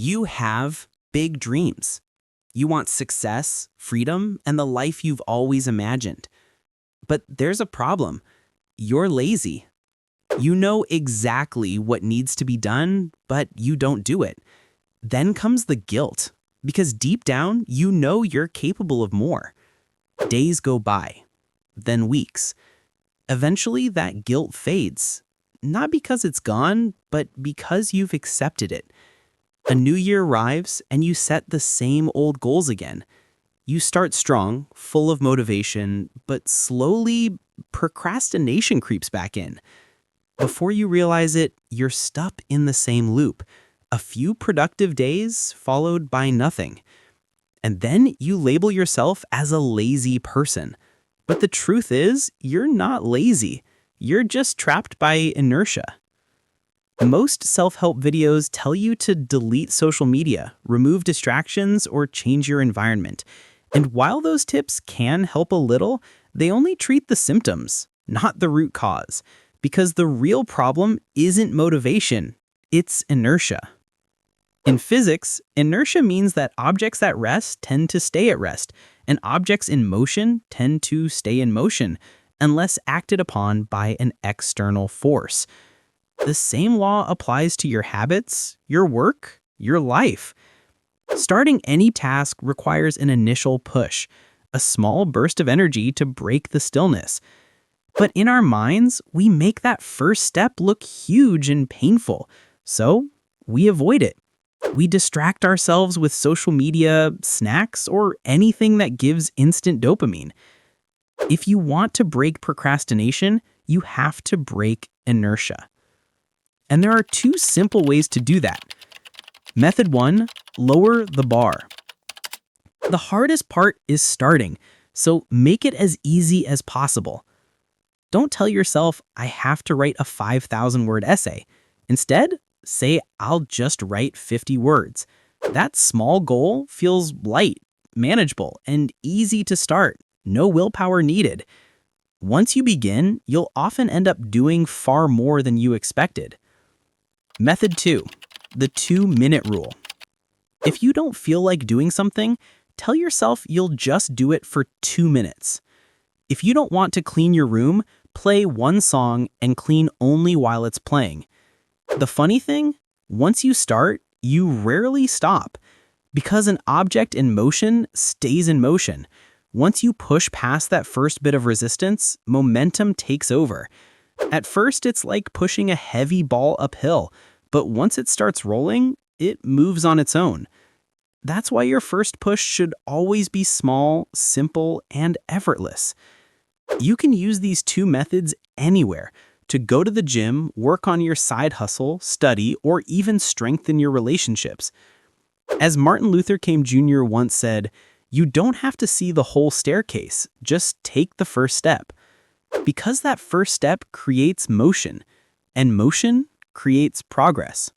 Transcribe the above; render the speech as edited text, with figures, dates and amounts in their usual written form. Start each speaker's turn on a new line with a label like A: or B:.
A: You have big dreams. You want success, freedom, and the life you've always imagined. But there's a problem. You're lazy. You know exactly what needs to be done, but you don't do it. Then comes the guilt, because deep down, you know you're capable of more. Days go by, then weeks. Eventually, that guilt fades. Not because it's gone, but because you've accepted it. A new year arrives, and you set the same old goals again. You start strong, full of motivation, but slowly, procrastination creeps back in. Before you realize it, you're stuck in the same loop. A few productive days followed by nothing. And then you label yourself as a lazy person. But the truth is, you're not lazy. You're just trapped by inertia. Most self-help videos tell you to delete social media, remove distractions, or change your environment. And while those tips can help a little, they only treat the symptoms, not the root cause. Because the real problem isn't motivation, it's inertia. In physics, inertia means that objects at rest tend to stay at rest, and objects in motion tend to stay in motion, unless acted upon by an external force. The same law applies to your habits, your work, your life. Starting any task requires an initial push, a small burst of energy to break the stillness. But in our minds, we make that first step look huge and painful, so we avoid it. We distract ourselves with social media, snacks, or anything that gives instant dopamine. If you want to break procrastination, you have to break inertia. And there are two simple ways to do that. Method 1, lower the bar. The hardest part is starting, so make it as easy as possible. Don't tell yourself, I have to write a 5,000-word essay. Instead, say, I'll just write 50 words. That small goal feels light, manageable, and easy to start. No willpower needed. Once you begin, you'll often end up doing far more than you expected. Method 2, the 2-minute rule. If you don't feel like doing something, tell yourself you'll just do it for 2 minutes. If you don't want to clean your room, play one song and clean only while it's playing. The funny thing, once you start, you rarely stop. Because an object in motion stays in motion. Once you push past that first bit of resistance, momentum takes over. At first, it's like pushing a heavy ball uphill, but once it starts rolling, it moves on its own. That's why your first push should always be small, simple, and effortless. You can use these two methods anywhere to go to the gym, work on your side hustle, study, or even strengthen your relationships. As Martin Luther King Jr. once said, you don't have to see the whole staircase, just take the first step. Because that first step creates motion, and motion creates progress.